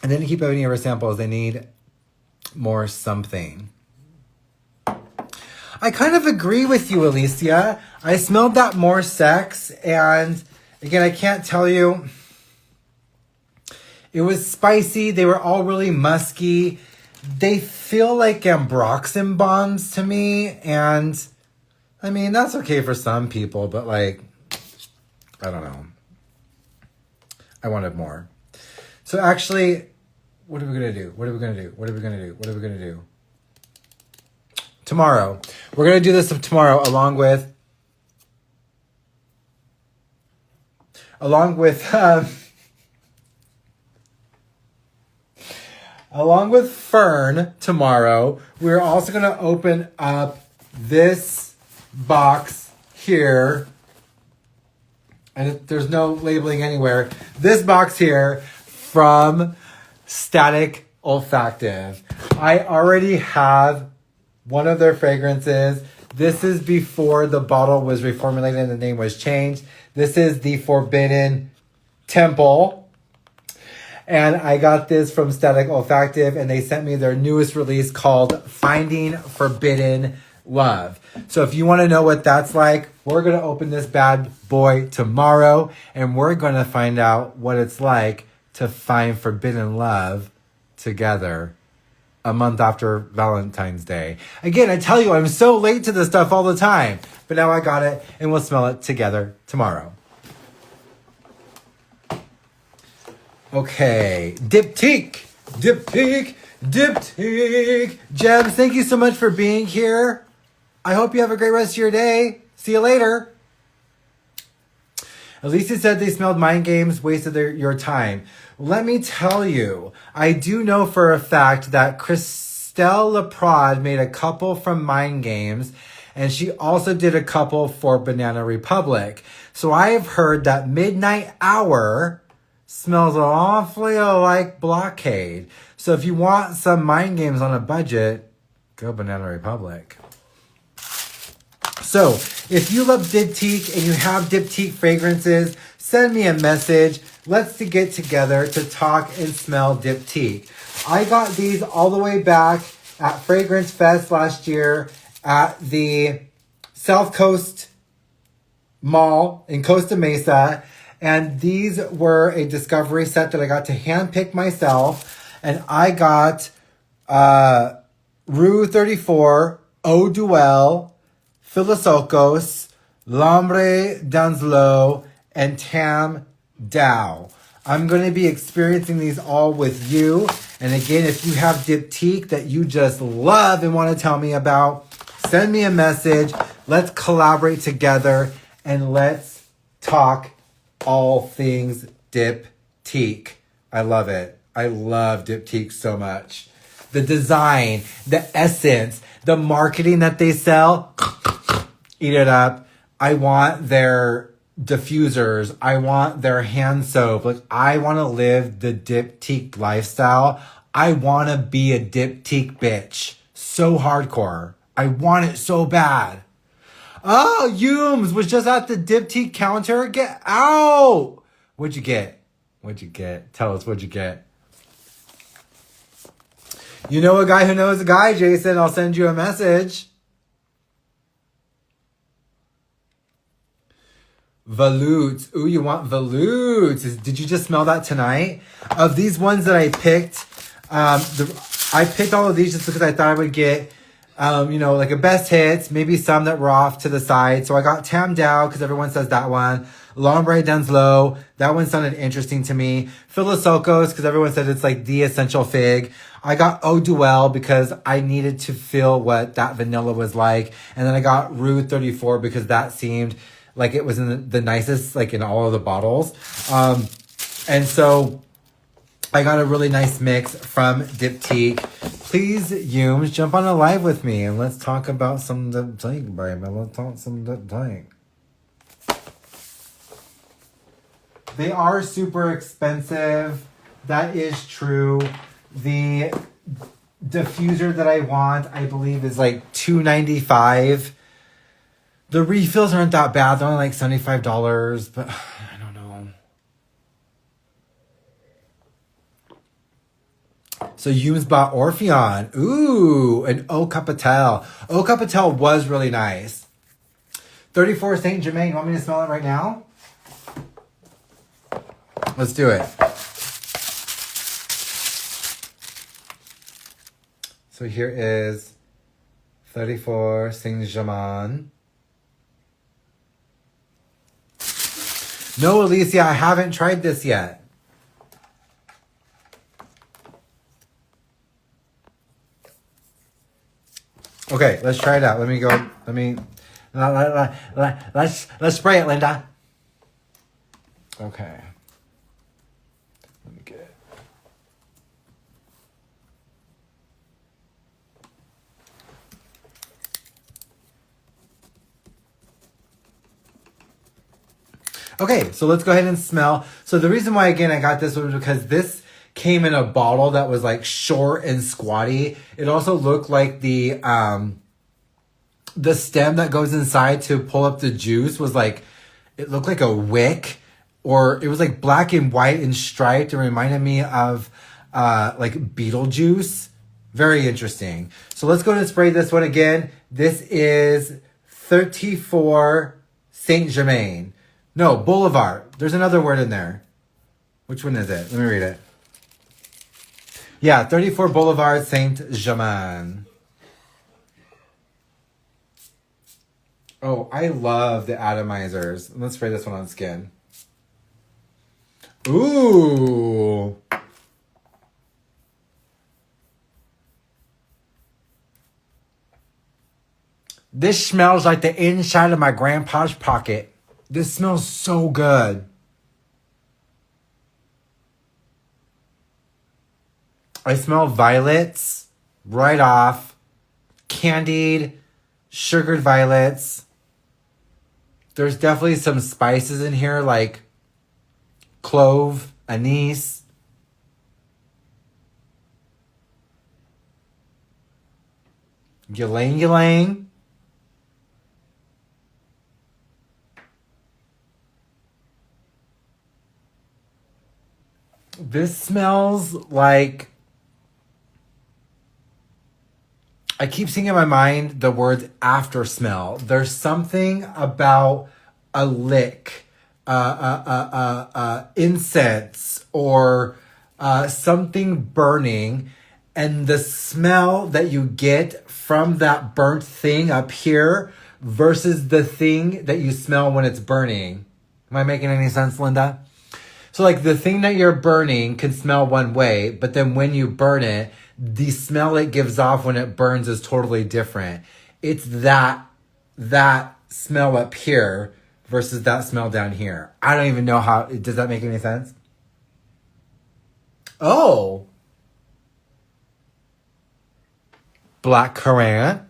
Speaker 1: And then to keep opening your samples, they need more something. I kind of agree with you, Alicia. I smelled that More Sex, and again, I can't tell you. It was spicy. They were all really musky. They feel like ambroxan bombs to me, and I mean, that's okay for some people, but like, I don't know. I wanted more. So actually, what are we going to do? What are we going to do? What are we going to do? What are we going to do? Tomorrow. We're going to do this tomorrow along with Ffern tomorrow. We're also going to open up this box here. And there's no labeling anywhere. This box here from Statik Olfactive. I already have one of their fragrances. This is before the bottle was reformulated and the name was changed. This is the Forbidden Temple. And I got this from Statik Olfactive, and they sent me their newest release called Finding Forbidden love. So if you want to know what that's like, we're going to open this bad boy tomorrow, and we're going to find out what it's like to find forbidden love together a month after Valentine's Day. Again, I tell you, I'm so late to this stuff all the time, but now I got it, and we'll smell it together tomorrow. Okay, Diptyque. Jebs, thank you so much for being here. I hope you have a great rest of your day. See you later. Alicia said they smelled mind games, wasted your time. Let me tell you, I do know for a fact that Christelle Laprade made a couple from Mind Games, and she also did a couple for Banana Republic. So I have heard that Midnight Hour smells awfully like Blockade. So if you want some Mind Games on a budget, go Banana Republic. So if you love Diptyque and you have Diptyque fragrances, send me a message. Let's get together to talk and smell Diptyque. I got these all the way back at Fragrance Fest last year at the South Coast Mall in Costa Mesa. And these were a discovery set that I got to handpick myself. And I got Rue 34, Eau Duel, Philosopos, L'Ombre d'Anzlo, and Tam Dao. I'm going to be experiencing these all with you. And again, if you have Diptyque that you just love and want to tell me about, send me a message. Let's collaborate together and let's talk all things Diptyque. I love it. I love Diptyque so much. The design, the essence, the marketing that they sell, eat it up. I want their diffusers. I want their hand soap. Like, I want to live the Diptyque lifestyle. I want to be a Diptyque bitch. So hardcore. I want it so bad. Oh, Yums was just at the Diptyque counter. Get out. What'd you get? What'd you get? Tell us, what'd you get? You know a guy who knows a guy, Jason. I'll send you a message. Volutes. Ooh, you want volutes. Did you just smell that tonight? Of these ones that I picked, I picked all of these just because I thought I would get, like a best hits, maybe some that were off to the side. So I got Tam Dao because everyone says that one. L'Ombre d'Anzlo, that one sounded interesting to me. Philosopos because everyone said it's like the essential fig. I got Eau Duel because I needed to feel what that vanilla was like. And then I got Rue 34 because that seemed like it was in the nicest, like in all of the bottles. And so I got a really nice mix from Diptyque. Please, Yums, jump on a live with me and let's talk about some Diptyque, baby. Let's talk some Diptyque. They are super expensive. That is true. The diffuser that I want, I believe, is like $2.95. The refills aren't that bad. They're only like $75, but I don't know. So Yums bought Orpheon. Ooh, and Eau Capital. Eau Capital was really nice. 34 Saint Germain. You want me to smell it right now? Let's do it. So here is 34 Saint Germain. No, Alicia, I haven't tried this yet. Okay, let's try it out. Let's spray it, Linda. Okay. Let me get it. Okay, so let's go ahead and smell. So the reason why, again, I got this one was because this came in a bottle that was like short and squatty. It also looked like the stem that goes inside to pull up the juice was like, it looked like a wick, or it was like black and white and striped. It reminded me of like Beetlejuice. Very interesting. So let's go and spray this one again. This is 34 Saint Germain. No, Boulevard. There's another word in there. Which one is it? Let me read it. Yeah, 34 Boulevard Saint Germain. Oh, I love the atomizers. Let's spray this one on skin. Ooh. This smells like the inside of my grandpa's pocket. This smells so good. I smell violets right off. Candied, sugared violets. There's definitely some spices in here like clove, anise. Ylang ylang. This smells like... I keep seeing in my mind the words after smell. There's something about a lick, incense, or something burning, and the smell that you get from that burnt thing up here versus the thing that you smell when it's burning. Am I making any sense, Linda? So like the thing that you're burning can smell one way, but then when you burn it, the smell it gives off when it burns is totally different. It's that smell up here versus that smell down here. I don't even know how, does that make any sense? Oh. Black currant.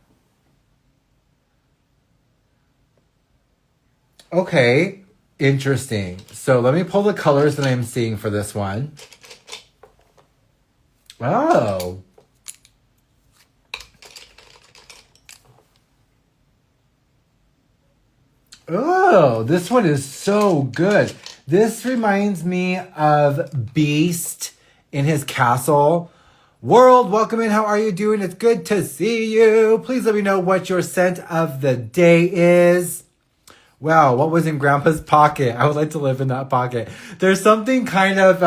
Speaker 1: Okay. Interesting. So let me pull the colors that I'm seeing for this one. Oh. Oh, this one is so good. This reminds me of Beast in his castle. World, welcome in. How are you doing? It's good to see you. Please let me know what your scent of the day is. Wow, what was in Grandpa's pocket? I would like to live in that pocket. There's something kind of,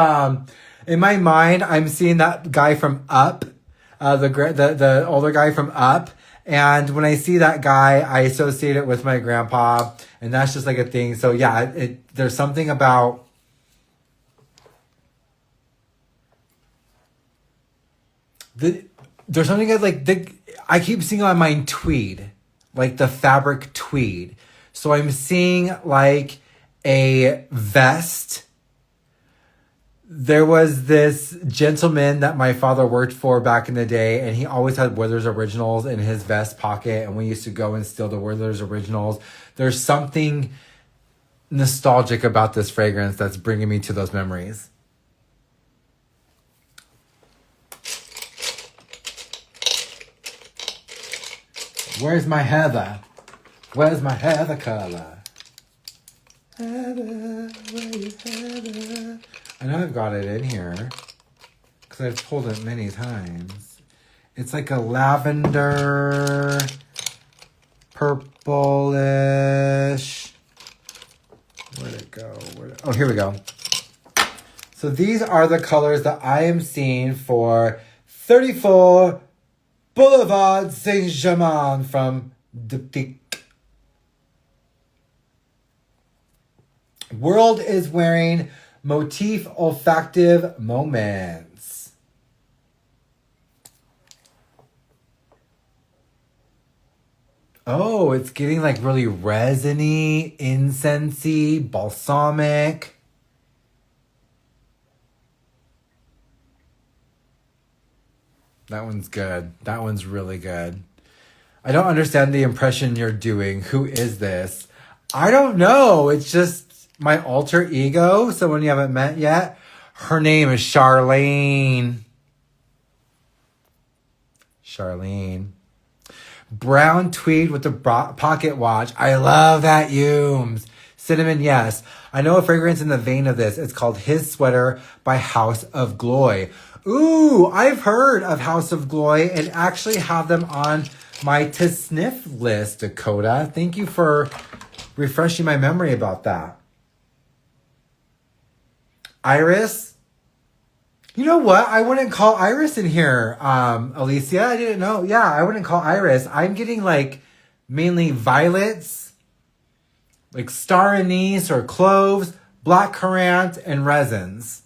Speaker 1: in my mind, I'm seeing that guy from Up, the older guy from Up. And when I see that guy, I associate it with my grandpa. And that's just like a thing. So yeah, there's something about... There's something I keep seeing on my mind tweed. Like the fabric tweed. So I'm seeing like a vest. There was this gentleman that my father worked for back in the day, and he always had Werther's Originals in his vest pocket, and we used to go and steal the Werther's Originals. There's something nostalgic about this fragrance that's bringing me to those memories. Where's my heather? Where's my heather color? Heather, where you heather? I know I've got it in here because I've pulled it many times. It's like a lavender, purplish. Where'd it go? Oh, here we go. So these are the colors that I am seeing for 34 Boulevard Saint-Germain from Diptyque. World is wearing Motif Olfactive Moments. Oh, it's getting like really resiny, incensey, balsamic. That one's good. That one's really good. I don't understand the impression you're doing. Who is this? I don't know. It's just my alter ego, someone you haven't met yet. Her name is Charlene. Charlene. Brown tweed with the pocket watch. I love that, Yumes. Cinnamon, yes. I know a fragrance in the vein of this. It's called His Sweater by House of Glory. Ooh, I've heard of House of Glory and actually have them on my to sniff list, Dakota. Thank you for refreshing my memory about that. Iris? You know what? I wouldn't call Iris in here, Alicia. I didn't know. Yeah, I wouldn't call Iris. I'm getting like mainly violets, like star anise or cloves, black currant, and resins.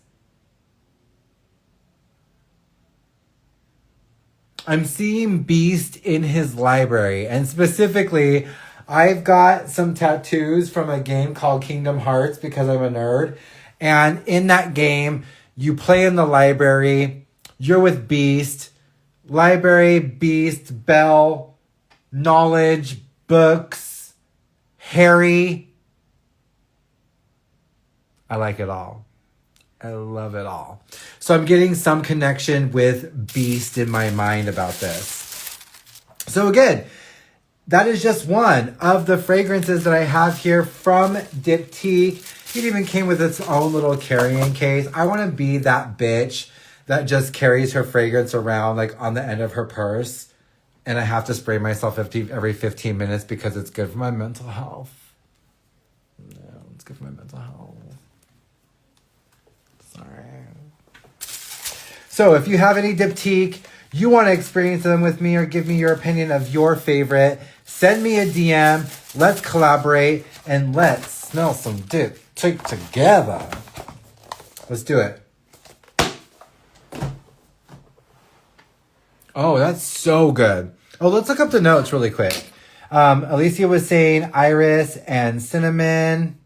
Speaker 1: I'm seeing Beast in his library, and specifically, I've got some tattoos from a game called Kingdom Hearts because I'm a nerd. And in that game, you play in the library, you're with Beast, library, Beast, Belle, knowledge, books, Harry. I like it all. I love it all. So I'm getting some connection with Beast in my mind about this. So again, that is just one of the fragrances that I have here from Diptyque. It even came with its own little carrying case. I want to be that bitch that just carries her fragrance around like on the end of her purse. And I have to spray myself every 15 minutes because it's good for my mental health. No, it's good for my mental health. So if you have any Diptyque, you want to experience them with me or give me your opinion of your favorite, send me a DM, let's collaborate, and let's smell some Diptyque together. Let's do it. Oh, that's so good. Oh, let's look up the notes really quick. Alicia was saying iris and cinnamon.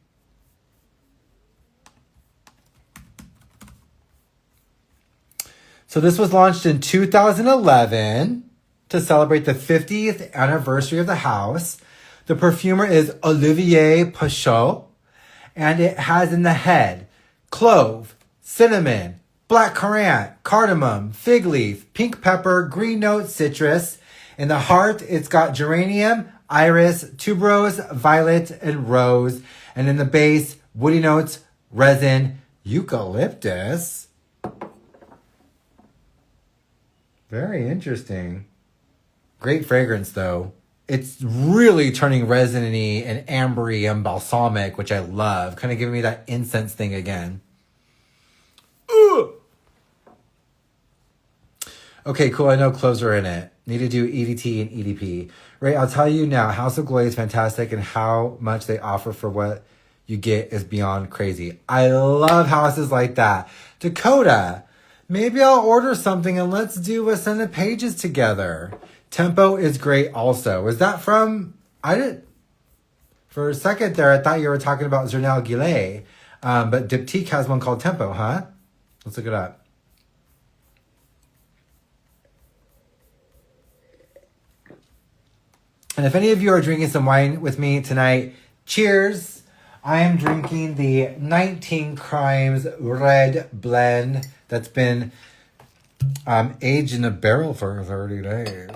Speaker 1: So this was launched in 2011 to celebrate the 50th anniversary of the house. The perfumer is Olivier Pachot, and it has in the head clove, cinnamon, black currant, cardamom, fig leaf, pink pepper, green note, citrus. In the heart, it's got geranium, iris, tuberose, violet, and rose. And in the base, woody notes, resin, eucalyptus. Very interesting. Great fragrance, though. It's really turning resiny and ambery and balsamic, which I love. Kind of giving me that incense thing again. Ugh. Okay, cool. I know cloves are in it. Need to do EDT and EDP. Right, I'll tell you now, House of Glory is fantastic, and how much they offer for what you get is beyond crazy. I love houses like that. Dakota, maybe I'll order something and let's do a ScentedPages together. Tempo is great also. Was that from... For a second there, I thought you were talking about Zernal Gillet. But Diptyque has one called Tempo, huh? Let's look it up. And if any of you are drinking some wine with me tonight, cheers. I am drinking the 19 Crimes Red Blend that's been aged in a barrel for 30 days.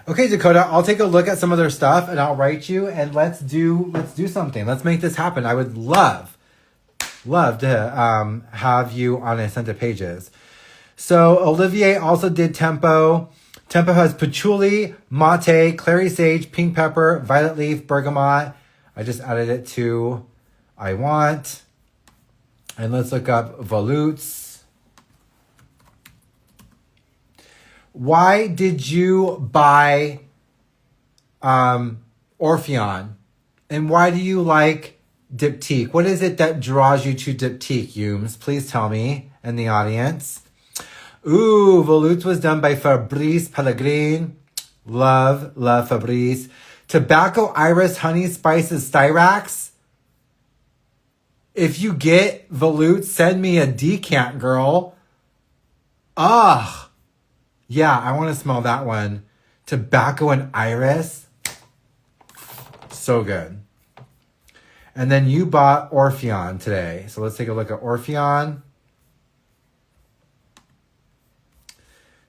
Speaker 1: Okay, Dakota, I'll take a look at some of their stuff and I'll write you and let's do something. Let's make this happen. I would love to have you on a ScentedPages. So Olivier also did Tempo. Tempo has patchouli, mate, clary sage, pink pepper, violet leaf, bergamot. I just added it to I Want. And let's look up Volutes. Why did you buy Orpheon? And why do you like Diptyque? What is it that draws you to Diptyque, Humes? Please tell me and the audience. Ooh, Volutes was done by Fabrice Pellegrin. Love Fabrice. Tobacco, iris, honey, spices, styrax. If you get Volutes, send me a decant, girl. Ugh. Yeah, I want to smell that one. Tobacco and iris. So good. And then you bought Orpheon today. So let's take a look at Orpheon.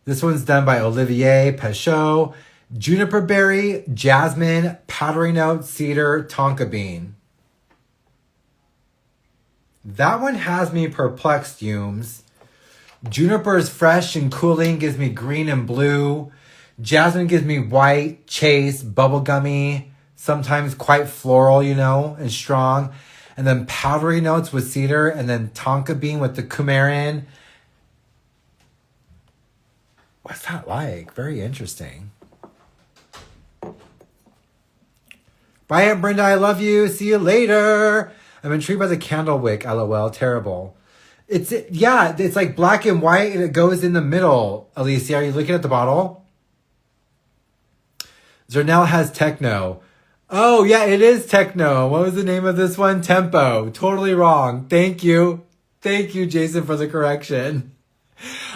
Speaker 1: This one's done by Olivier Pachot. Juniper berry, jasmine, powdery note, cedar, tonka bean. That one has me perplexed, Humes. Juniper is fresh and cooling, gives me green and blue. Jasmine gives me white, chase, bubblegummy, sometimes quite floral, you know, and strong. And then powdery notes with cedar, and then tonka bean with the coumarin. What's that like? Very interesting. Bye, Aunt Brenda. I love you. See you later. I'm intrigued by the candle wick. LOL. Terrible. It's like black and white, and it goes in the middle. Alicia, are you looking at the bottle? Zernell has techno. Oh, yeah, it is techno. What was the name of this one? Tempo. Totally wrong. Thank you. Thank you, Jason, for the correction.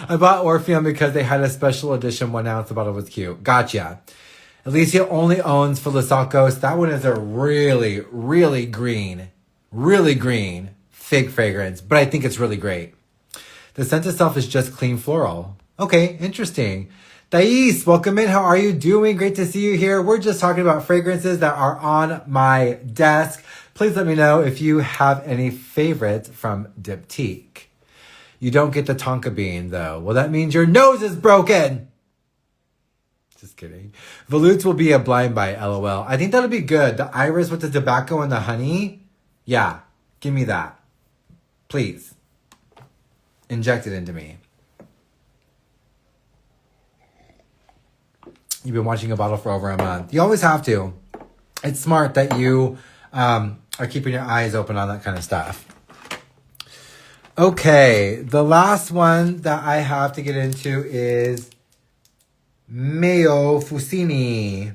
Speaker 1: I bought Orpheum because they had a special edition 1 ounce. The bottle was cute. Gotcha. Alicia only owns Philisakos. That one is a really, really green fig fragrance, but I think it's really great. The scent itself is just clean floral. Okay, interesting. Thais, welcome in. How are you doing? Great to see you here. We're just talking about fragrances that are on my desk. Please let me know if you have any favorites from Diptyque. You don't get the tonka bean, though. Well, that means your nose is broken. Just kidding. Volutes will be a blind buy, LOL. I think that'll be good. The iris with the tobacco and the honey. Yeah, give me that. Please. Inject it into me. You've been watching a bottle for over a month. You always have to. It's smart that you are keeping your eyes open on that kind of stuff. Okay, the last one that I have to get into is Mayo Fusciuni.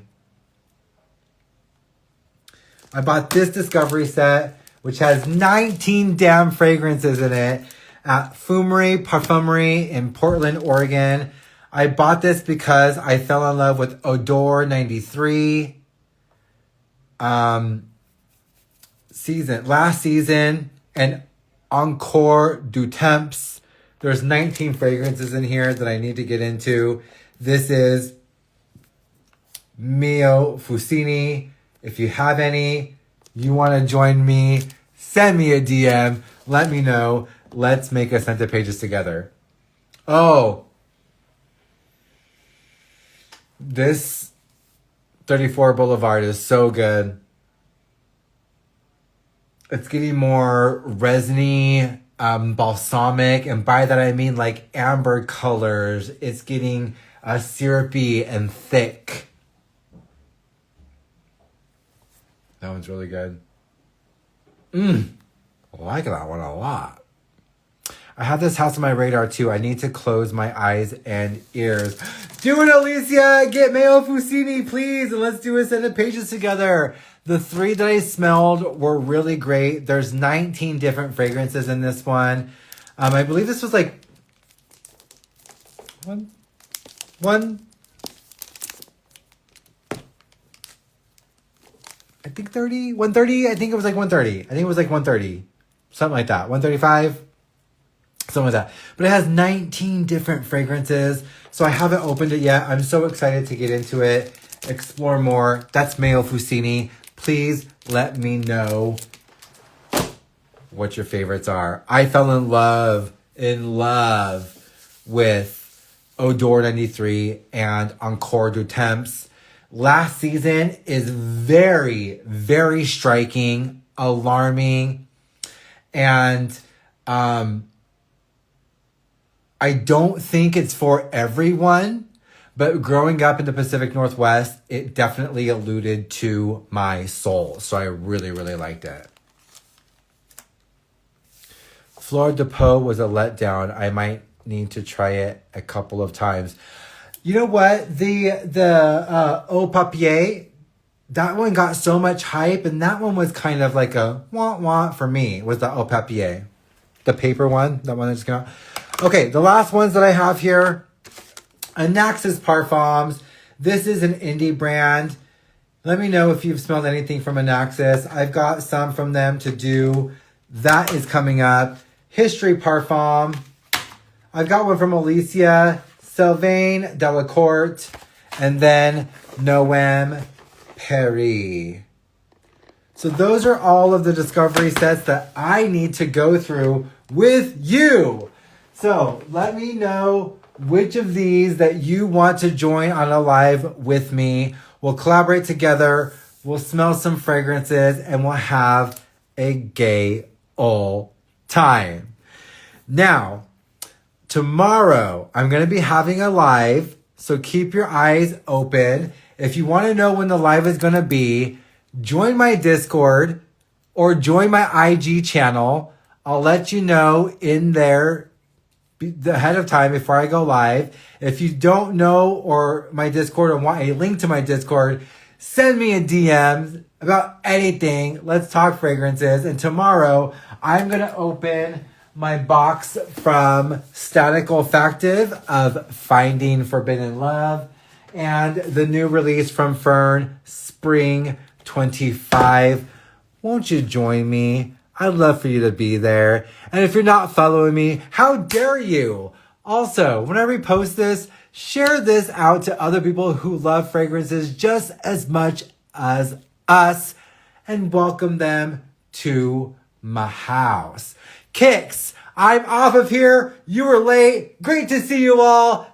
Speaker 1: I bought this discovery set, which has 19 damn fragrances in it, at Fumerie Parfumerie in Portland, Oregon. I bought this because I fell in love with Odor 93 last season, and Encore du Temps. There's 19 fragrances in here that I need to get into. This is Mio Fusciuni. If you have any, you want to join me, send me a DM. Let me know. Let's make a ScentedPages together. Oh, this 34 Boulevard is so good. It's getting more resiny, balsamic, and by that I mean like amber colors. It's getting syrupy and thick. That one's really good. I like that one a lot. I have this house on my radar too. I need to close my eyes and ears. Do it, Alicia! Get Mayo Fusciuni, please! And let's do a ScentedPages together. The 3 that I smelled were really great. There's 19 different fragrances in this one. I believe this was like one. I think 30, 130. I think it was like 130. I think it was like 130, something like that. 135, something like that. But it has 19 different fragrances. So I haven't opened it yet. I'm so excited to get into it, explore more. That's Mayo Fusciuni. Please let me know what your favorites are. I fell in love with Odor 93 and Encore du Temps. Last season is very, very striking, alarming, and I don't think it's for everyone. But growing up in the Pacific Northwest, it definitely alluded to my soul. So I really, really liked it. Fleur de Peau was a letdown. I might need to try it a couple of times. You know what? The Eau Papier, that one got so much hype. And that one was kind of like a wah-wah for me, was the Eau Papier. The paper one, that one that just came out. Okay, the last ones that I have here. Anaxis Parfums. This is an indie brand. Let me know if you've smelled anything from Anaxis. I've got some from them to do. That is coming up. History Parfum. I've got one from Alicia. Sylvain Delacourt. And then Noam Paris. So those are all of the discovery sets that I need to go through with you. So let me know which of these that you want to join on a live with me. We'll collaborate together. We'll smell some fragrances and we'll have a gay ol' time. Now, tomorrow I'm going to be having a live, so keep your eyes open. If you want to know when the live is going to be, join my Discord or join my IG channel. I'll let you know in there ahead of time before I go live. If you don't know or my Discord or want a link to my Discord, send me a DM about anything. Let's talk fragrances. And tomorrow I'm going to open my box from Statik Olfactive of Finding Forbidden Love and the new release from Ffern, Spring 25. Won't you join me? I'd love for you to be there. And if you're not following me, how dare you? Also, when I repost this, share this out to other people who love fragrances just as much as us and welcome them to my house. Kicks, I'm off of here. You were late. Great to see you all.